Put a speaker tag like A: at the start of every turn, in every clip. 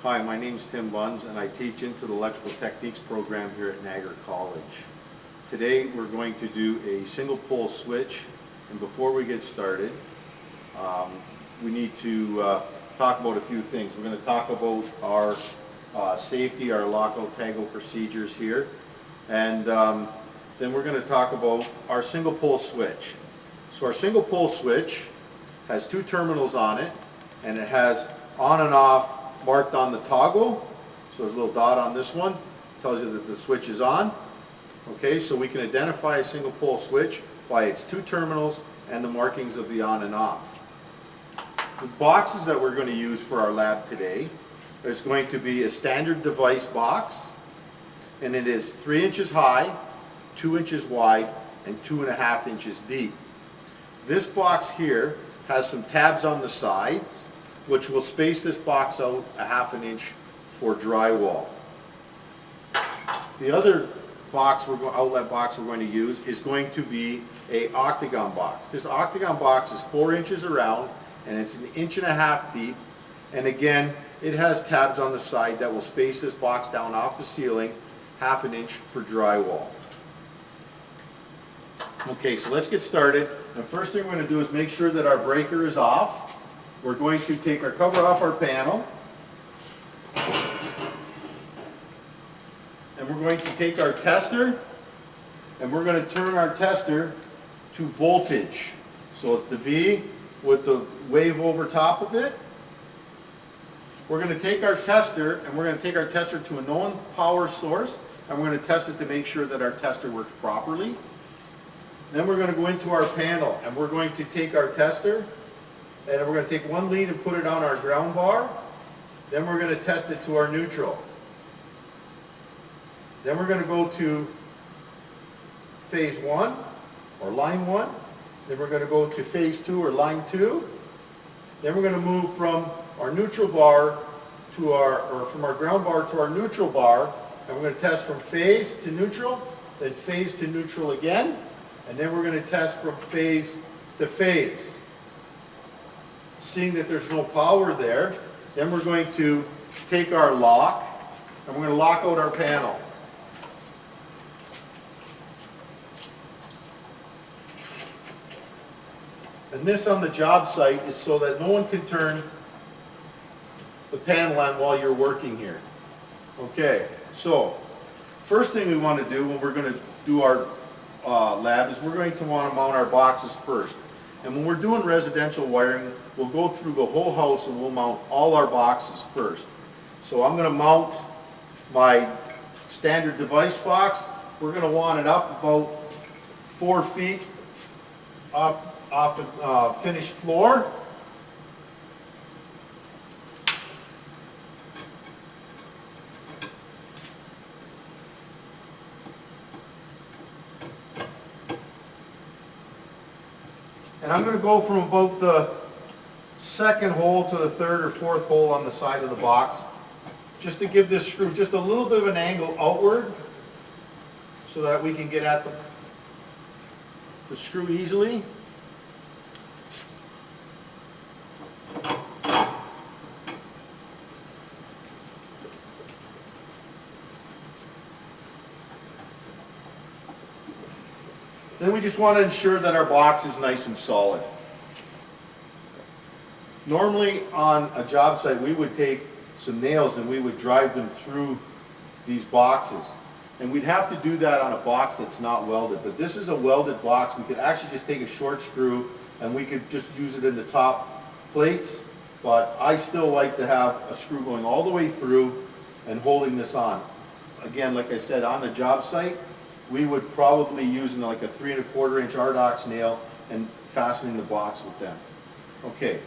A: Hi, my name's Tim Buns and I teach into the Electrical Techniques program here at Niagara College. Today we're going to do a single pole switch, and before we get started we need to talk about a few things. We're going to talk about our safety, our lockout tagout procedures here, and then we're going to talk about our single pole switch. So our single pole switch has two terminals on it, and it has on and off marked on the toggle. So there's a little dot on this one, tells you that the switch is on. Okay, so we can identify a single pole switch by its two terminals and the markings of the on and off. The boxes that we're going to use for our lab today is going to be a standard device box, and it is 3 inches high, 2 inches wide, and 2.5 inches deep. This box here has some tabs on the sides, which will space this box out 1/2 inch for drywall. The other box, outlet box we're going to use is going to be a octagon box. This octagon box is 4 inches around and it's 1.5 inches deep, and again it has tabs on the side that will space this box down off the ceiling 1/2 inch for drywall. Okay, so let's get started. The first thing we're going to do is make sure that our breaker is off. We're going to take our cover off our panel, and we're going to take our tester, and we're going to turn our tester to voltage. So it's the V with the wave over top of it. We're going to take our tester, and we're going to take our tester to a known power source, and we're going to test it to make sure that our tester works properly. Then we're going to go into our panel, and we're going to take our tester, and we're going to take one lead and put it on our ground bar. Then we're going to test it to our neutral. Then we're going to go to phase 1 or line 1. Then we're going to go to phase 2 or line 2. Then we're going to move from our neutral bar to from our ground bar to our neutral bar, and we're going to test from phase to neutral, then phase to neutral again, and then we're going to test from phase to phase. Seeing that there's no power there, then we're going to take our lock and we're going to lock out our panel. And this on the job site is so that no one can turn the panel on while you're working here. Okay, so first thing we want to do when we're going to do our lab is we're going to want to mount our boxes first. And when we're doing residential wiring, we'll go through the whole house and we'll mount all our boxes first. So I'm going to mount my standard device box. We're going to want it up about 4 feet off the finished floor. And I'm going to go from about the second hole to the third or fourth hole on the side of the box, just to give this screw just a little bit of an angle outward so that we can get at the screw easily. Then we just want to ensure that our box is nice and solid. Normally on a job site we would take some nails and we would drive them through these boxes. And we'd have to do that on a box that's not welded. But this is a welded box. We could actually just take a short screw and we could just use it in the top plates. But I still like to have a screw going all the way through and holding this on. Again, like I said, on the job site, we would probably use like a 3 1/4 inch RDOX nail and fastening the box with them. Okay,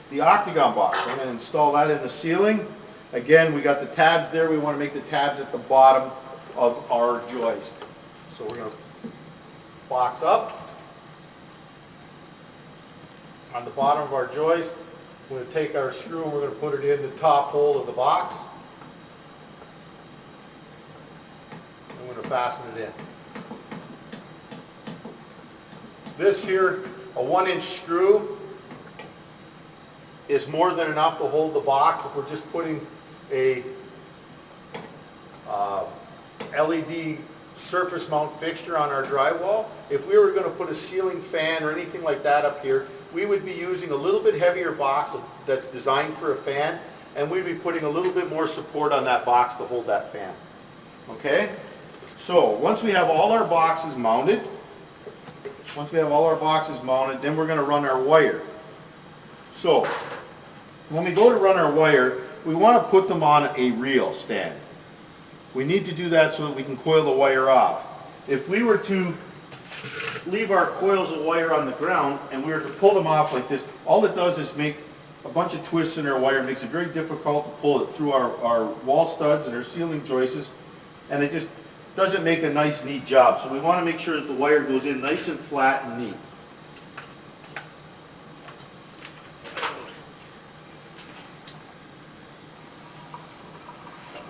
A: the octagon box, I'm going to install that in the ceiling. Again, we got the tabs there. We want to make the tabs at the bottom of our joist. So we're going to box up. On the bottom of our joist, we're going to take our screw and we're going to put it in the top hole of the box. I'm going to fasten it in. This here, a 1-inch screw, is more than enough to hold the box. If we're just putting a LED surface mount fixture on our drywall, if we were going to put a ceiling fan or anything like that up here, we would be using a little bit heavier box that's designed for a fan, and we'd be putting a little bit more support on that box to hold that fan. Okay? So once we have all our boxes mounted, then we're going to run our wire. So when we go to run our wire, we want to put them on a reel stand. We need to do that so that we can coil the wire off. If we were to leave our coils of wire on the ground and we were to pull them off like this, all it does is make a bunch of twists in our wire. It makes it very difficult to pull it through our wall studs and our ceiling joists, and it just doesn't make a nice, neat job. So we want to make sure that the wire goes in nice and flat and neat.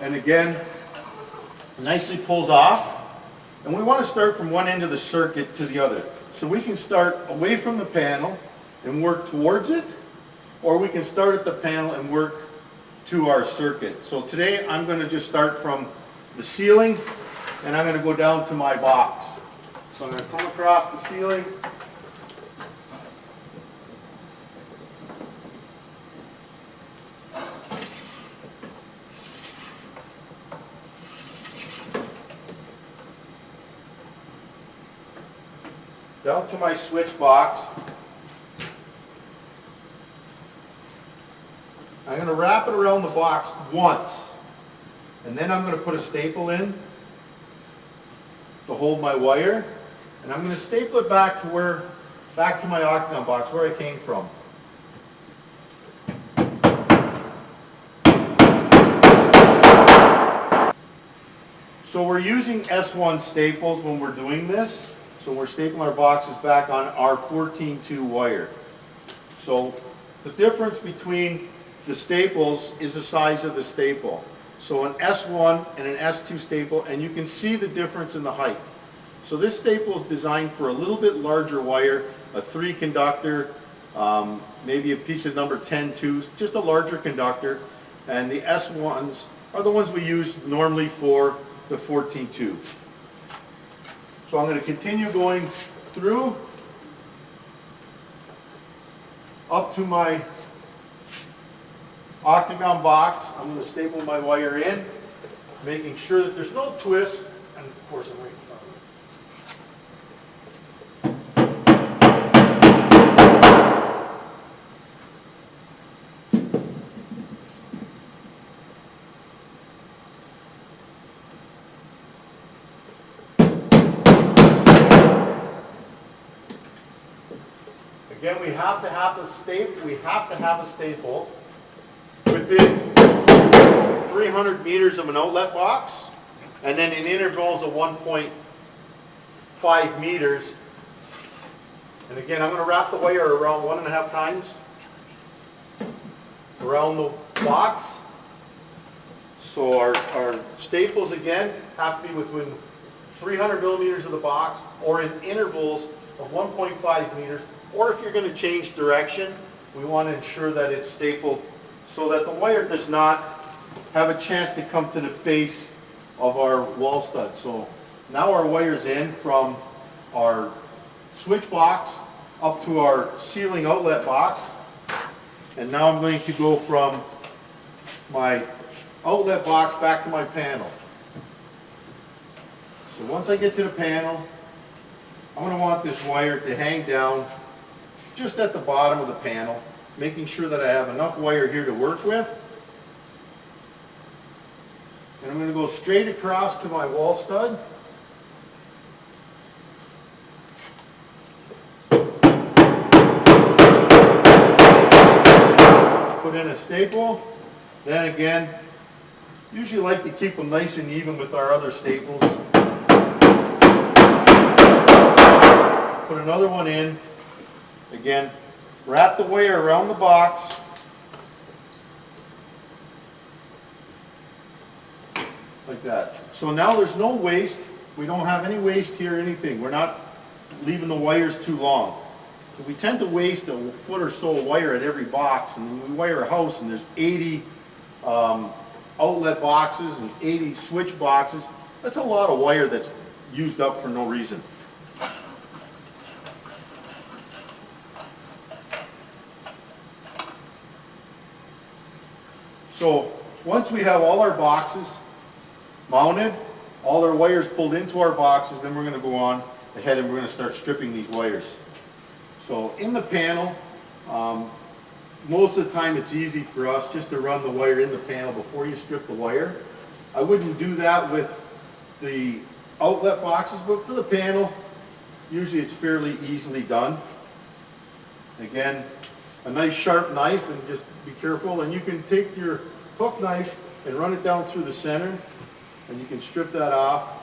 A: And again, nicely pulls off. And we want to start from one end of the circuit to the other. So we can start away from the panel and work towards it, or we can start at the panel and work to our circuit. So today I'm going to just start from the ceiling, and I'm going to go down to my box. So I'm going to come across the ceiling, down to my switch box. I'm going to wrap it around the box once, and then I'm going to put a staple in to hold my wire, and I'm going to staple it back to my octagon box where I came from. So we're using S1 staples when we're doing this. So we're stapling our boxes back on our 14-2 wire. So the difference between the staples is the size of the staple. So an S1 and an S2 staple, and you can see the difference in the height. So this staple is designed for a little bit larger wire, a 3 conductor, maybe a piece of number 10 twos, just a larger conductor. And the S1s are the ones we use normally for the 14-2. So I'm going to continue going through up to my octagon box. I'm going to staple my wire in, making sure that there's no twists, and of course I'm right in front of it. Again, we have to have a staple within 300 meters of an outlet box, and then in intervals of 1.5 meters. And again, I'm going to wrap the wire around 1.5 times around the box. So our staples again have to be within 300 millimeters of the box, or in intervals of 1.5 meters. Or if you're going to change direction, we want to ensure that it's stapled so that the wire does not have a chance to come to the face of our wall stud. So now our wire's in from our switch box up to our ceiling outlet box. And now I'm going to go from my outlet box back to my panel. So once I get to the panel, I'm going to want this wire to hang down just at the bottom of the panel, making sure that I have enough wire here to work with. And I'm going to go straight across to my wall stud. Put in a staple. Then again, usually like to keep them nice and even with our other staples. Put another one in. Again, wrap the wire around the box. Like that. So now there's no waste. We don't have any waste here or anything. We're not leaving the wires too long. So we tend to waste a foot or so of wire at every box. And when we wire a house and there's 80 outlet boxes and 80 switch boxes. That's a lot of wire that's used up for no reason. So once we have all our boxes mounted, all our wires pulled into our boxes, then we're going to go on ahead and we're going to start stripping these wires. So in the panel, most of the time it's easy for us just to run the wire in the panel before you strip the wire. I wouldn't do that with the outlet boxes, but for the panel, usually it's fairly easily done. Again, a nice sharp knife, and just be careful, and you can take your hook knife and run it down through the center, and you can strip that off,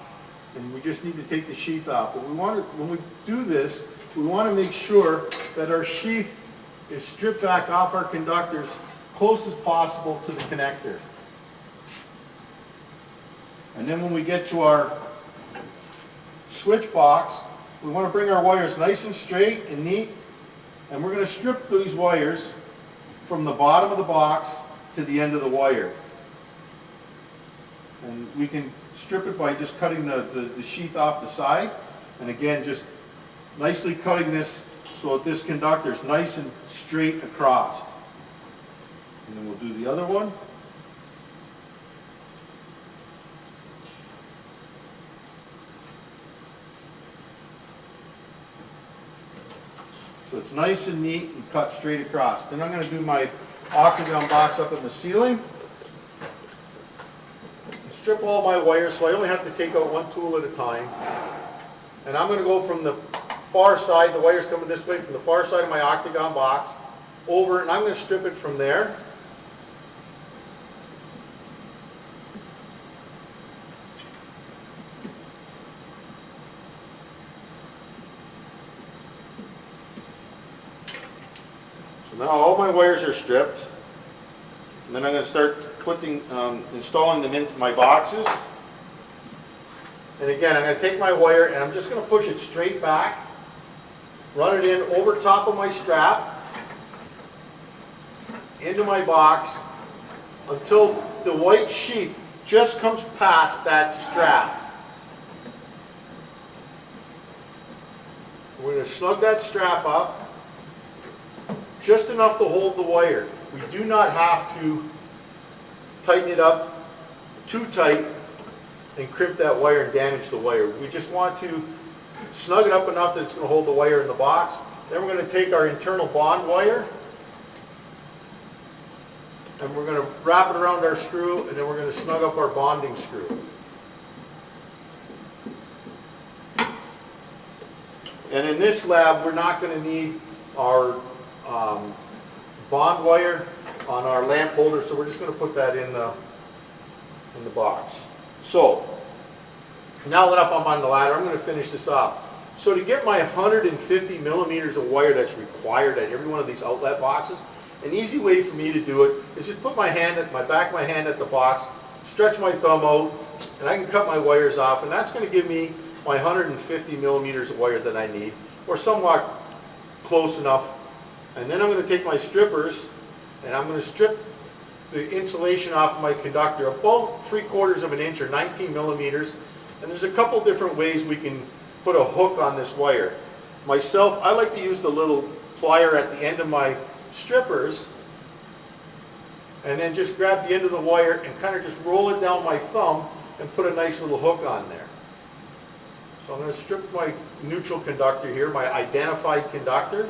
A: and we just need to take the sheath off. But when we do this, we want to make sure that our sheath is stripped back off our conductors close as possible to the connector. And then when we get to our switch box, we want to bring our wires nice and straight and neat, and we're going to strip these wires from the bottom of the box to the end of the wire. And we can strip it by just cutting the sheath off the side, and again just nicely cutting this so that this conductor is nice and straight across. And then we'll do the other one. So it's nice and neat and cut straight across. Then I'm going to do my octagon box up in the ceiling. Strip all my wires, so I only have to take out one tool at a time. And I'm going to go from the far side, the wire's coming this way, from the far side of my octagon box over, and I'm going to strip it from there. So now all my wires are stripped, and then I'm going to start installing them into my boxes. And again, I'm going to take my wire and I'm just going to push it straight back, run it in over top of my strap, into my box, until the white sheath just comes past that strap. We're going to snug that strap up, just enough to hold the wire. We do not have to tighten it up too tight and crimp that wire and damage the wire. We just want to snug it up enough that it's going to hold the wire in the box. Then we're going to take our internal bond wire and we're going to wrap it around our screw, and then we're going to snug up our bonding screw. And in this lab, we're not going to need our bond wire on our lamp holder, so we're just going to put that in the box. So now that I'm on the ladder, I'm going to finish this off. So to get my 150 millimeters of wire that's required at every one of these outlet boxes, an easy way for me to do it is just put my back of my hand at the box, stretch my thumb out, and I can cut my wires off, and that's going to give me my 150 millimeters of wire that I need, or somewhat close enough. And then I'm going to take my strippers and I'm going to strip the insulation off of my conductor about 3/4 of an inch or 19 millimeters. And there's a couple different ways we can put a hook on this wire. Myself, I like to use the little plier at the end of my strippers and then just grab the end of the wire and kind of just roll it down my thumb and put a nice little hook on there. So I'm going to strip my neutral conductor here, my identified conductor.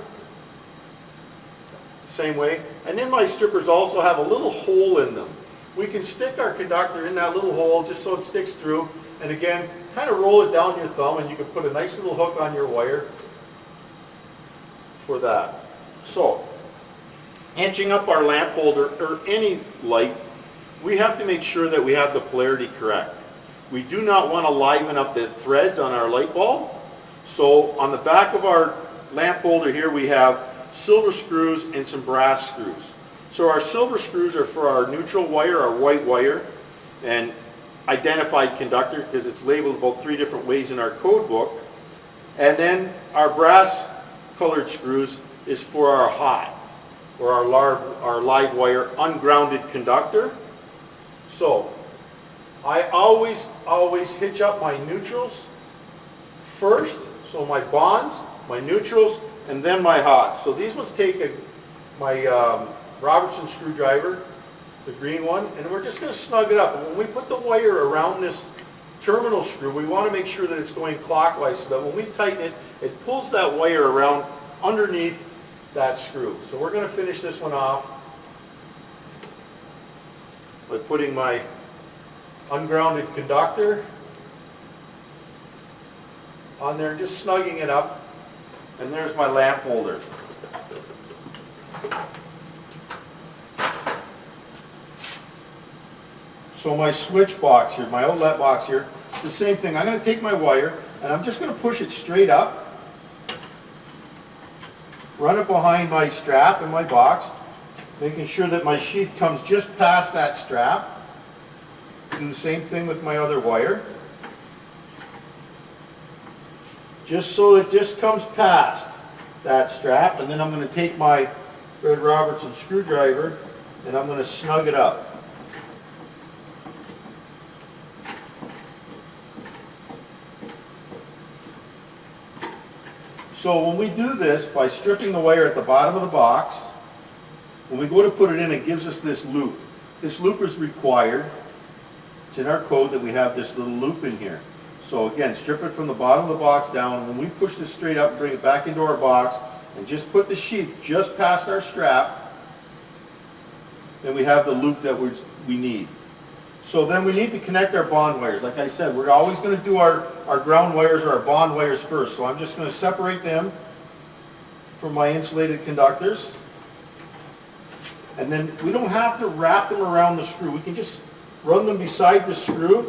A: Same way. And then my strippers also have a little hole in them. We can stick our conductor in that little hole just so it sticks through, and again, kind of roll it down your thumb, and you can put a nice little hook on your wire for that. So, inching up our lamp holder or any light, we have to make sure that we have the polarity correct. We do not want to liven up the threads on our light bulb. So on the back of our lamp holder here we have silver screws and some brass screws. So our silver screws are for our neutral wire, our white wire, and identified conductor, because it's labeled about 3 different ways in our code book. And then our brass colored screws is for our hot, or our live wire ungrounded conductor. So I always hitch up my neutrals first. So my bonds, my neutrals, and then my hots. So these ones take my Robertson screwdriver, the green one, and we're just going to snug it up. And when we put the wire around this terminal screw, we want to make sure that it's going clockwise so that when we tighten it, it pulls that wire around underneath that screw. So we're going to finish this one off by putting my ungrounded conductor on there and just snugging it up. And there's my lamp holder. So my switch box here, my outlet box here, the same thing. I'm going to take my wire and I'm just going to push it straight up, run it behind my strap in my box, making sure that my sheath comes just past that strap. Do the same thing with my other wire. Just so it just comes past that strap, and then I'm going to take my Red Robertson screwdriver and I'm going to snug it up. So when we do this, by stripping the wire at the bottom of the box, when we go to put it in, it gives us this loop. This loop is required. It's in our code that we have this little loop in here. So again, strip it from the bottom of the box down. When we push this straight up and bring it back into our box, and just put the sheath just past our strap, then we have the loop that we need. So then we need to connect our bond wires. Like I said, we're always going to do our ground wires or our bond wires first. So I'm just going to separate them from my insulated conductors. And then we don't have to wrap them around the screw. We can just run them beside the screw.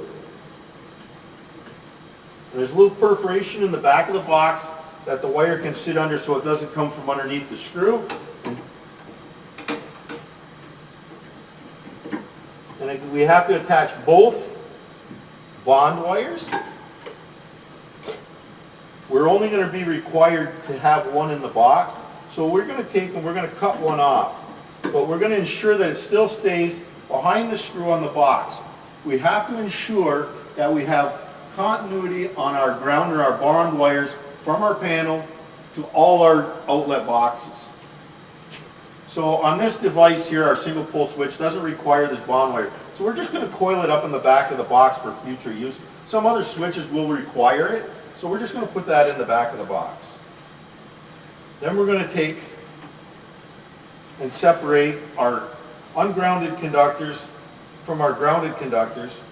A: And there's a little perforation in the back of the box that the wire can sit under so it doesn't come from underneath the screw. And we have to attach both bond wires. We're only going to be required to have one in the box. So we're going to take and we're going to cut one off. But we're going to ensure that it still stays behind the screw on the box. We have to ensure that we have continuity on our ground or our bond wires from our panel to all our outlet boxes. So on this device here, our single pole switch doesn't require this bond wire. So we're just going to coil it up in the back of the box for future use. Some other switches will require it, so we're just going to put that in the back of the box. Then we're going to take and separate our ungrounded conductors from our grounded conductors.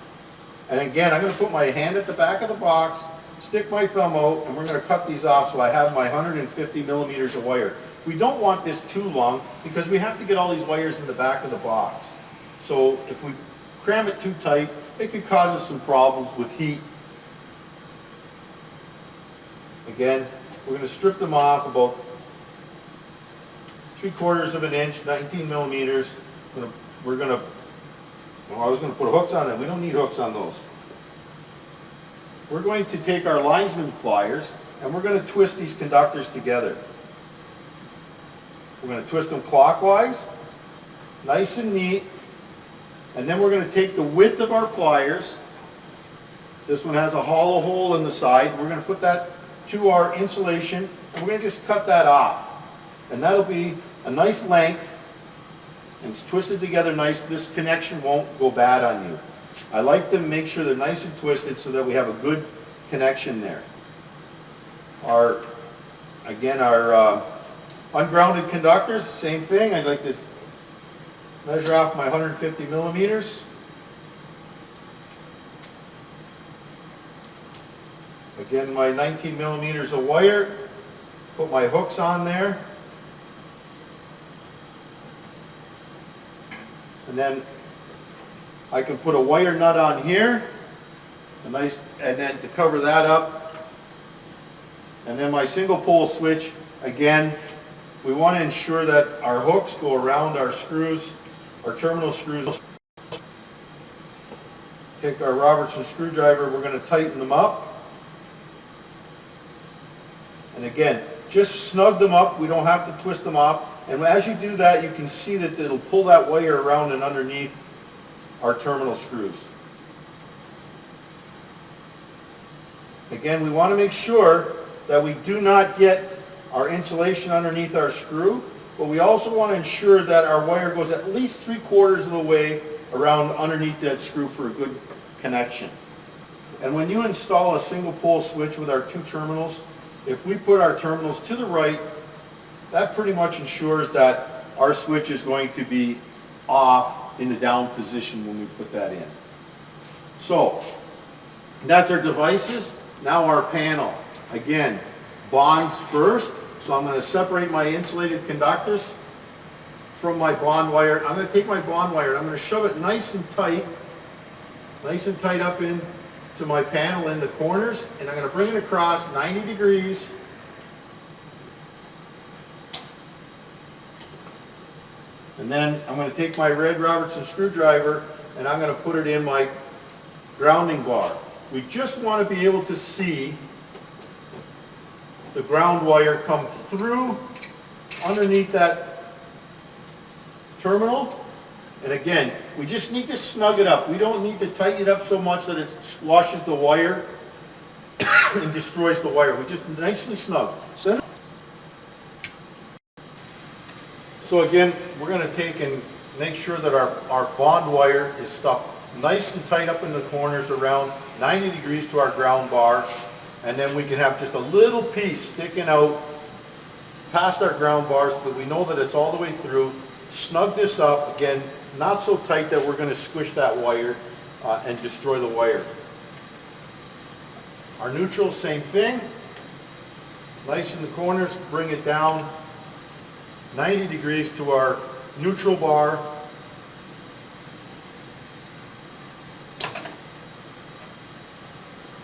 A: And again, I'm going to put my hand at the back of the box, stick my thumb out, and we're going to cut these off so I have my 150 millimeters of wire. We don't want this too long because we have to get all these wires in the back of the box. So if we cram it too tight, it could cause us some problems with heat. Again, we're going to strip them off about 3/4 of an inch, 19 millimeters. Well, I was going to put hooks on it. We don't need hooks on those. We're going to take our linesman pliers and we're going to twist these conductors together. We're going to twist them clockwise, nice and neat, and then we're going to take the width of our pliers. This one has a hollow hole in the side. We're going to put that to our insulation, and we're going to just cut that off. And that'll be a nice length, and it's twisted together nice. This connection won't go bad on you. I like to make sure they're nice and twisted so that we have a good connection there. Our ungrounded conductors, same thing. I'd like to measure off my 150 millimeters. Again, my 19 millimeters of wire. Put my hooks on there. And then I can put a wire nut on here, and then to cover that up. And then my single pole switch, again, we want to ensure that our hooks go around our screws, our terminal screws. Take our Robertson screwdriver, we're going to tighten them up. And again, just snug them up. We don't have to twist them off. And as you do that, you can see that it'll pull that wire around and underneath our terminal screws. Again, we want to make sure that we do not get our insulation underneath our screw, but we also want to ensure that our wire goes at least 3/4 of the way around underneath that screw for a good connection. And when you install a single pole switch with our 2 terminals, if we put our terminals to the right, that pretty much ensures that our switch is going to be off in the down position when we put that in. So that's our devices. Now our panel. Again, bonds first. So I'm going to separate my insulated conductors from my bond wire. I'm going to take my bond wire and I'm going to shove it nice and tight up into my panel in the corners, and I'm going to bring it across 90 degrees. And then I'm going to take my red Robertson screwdriver and I'm going to put it in my grounding bar. We just want to be able to see the ground wire come through underneath that terminal. And again, we just need to snug it up. We don't need to tighten it up so much that it squashes the wire and destroys the wire. We just nicely snug. So again, we're going to take and make sure that our bond wire is stuck nice and tight up in the corners around 90 degrees to our ground bar. And then we can have just a little piece sticking out past our ground bar so that we know that it's all the way through. Snug this up, again, not so tight that we're going to squish that wire and destroy the wire. Our neutral, same thing. Nice in the corners, bring it down 90 degrees to our neutral bar.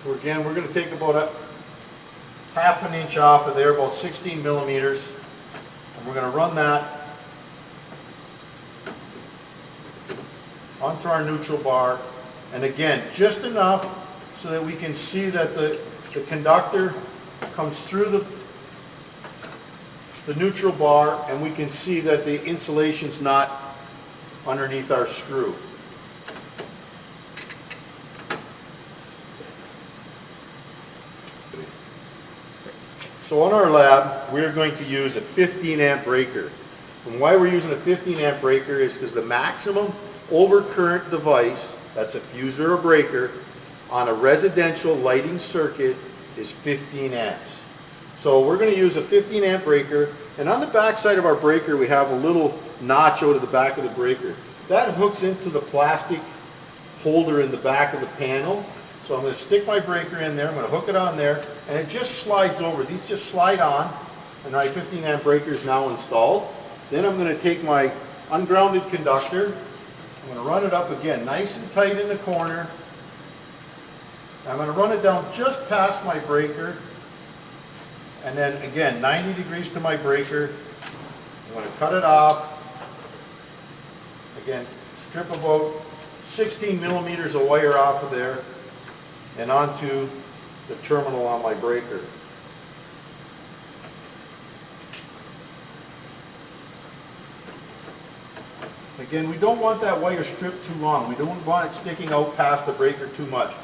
A: Again, we're going to take about a ½ an inch off of there, about 16 millimeters, and we're going to run that onto our neutral bar. And again, just enough so that we can see that the conductor comes through the neutral bar, and we can see that the insulation's not underneath our screw. So on our lab, we're going to use a 15 amp breaker. And why we're using a 15 amp breaker is because the maximum overcurrent device, that's a fuse or a breaker, on a residential lighting circuit is 15 amps. So we're going to use a 15 amp breaker, and on the back side of our breaker we have a little notch out of the back of the breaker. That hooks into the plastic holder in the back of the panel. So I'm going to stick my breaker in there, I'm going to hook it on there, and it just slides over. These just slide on, and my 15 amp breaker is now installed. Then I'm going to take my ungrounded conductor, I'm going to run it up again nice and tight in the corner. I'm going to run it down just past my breaker, and then again 90 degrees to my breaker. I'm going to cut it off. Again, strip about 16 millimeters of wire off of there and onto the terminal on my breaker. Again, we don't want that wire stripped too long. We don't want it sticking out past the breaker too much.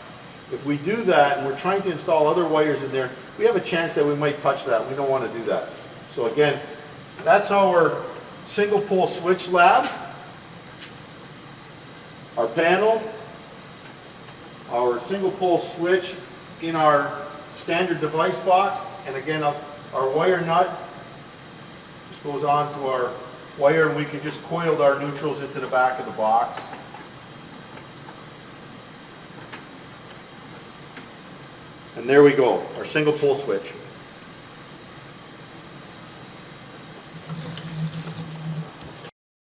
A: If we do that and we're trying to install other wires in there, we have a chance that we might touch that. We don't want to do that. So again, that's our single pole switch lab. Our panel, our single pole switch in our standard device box, and again our wire nut just goes on to our wire, and we can just coil our neutrals into the back of the box. And there we go, our single pole switch.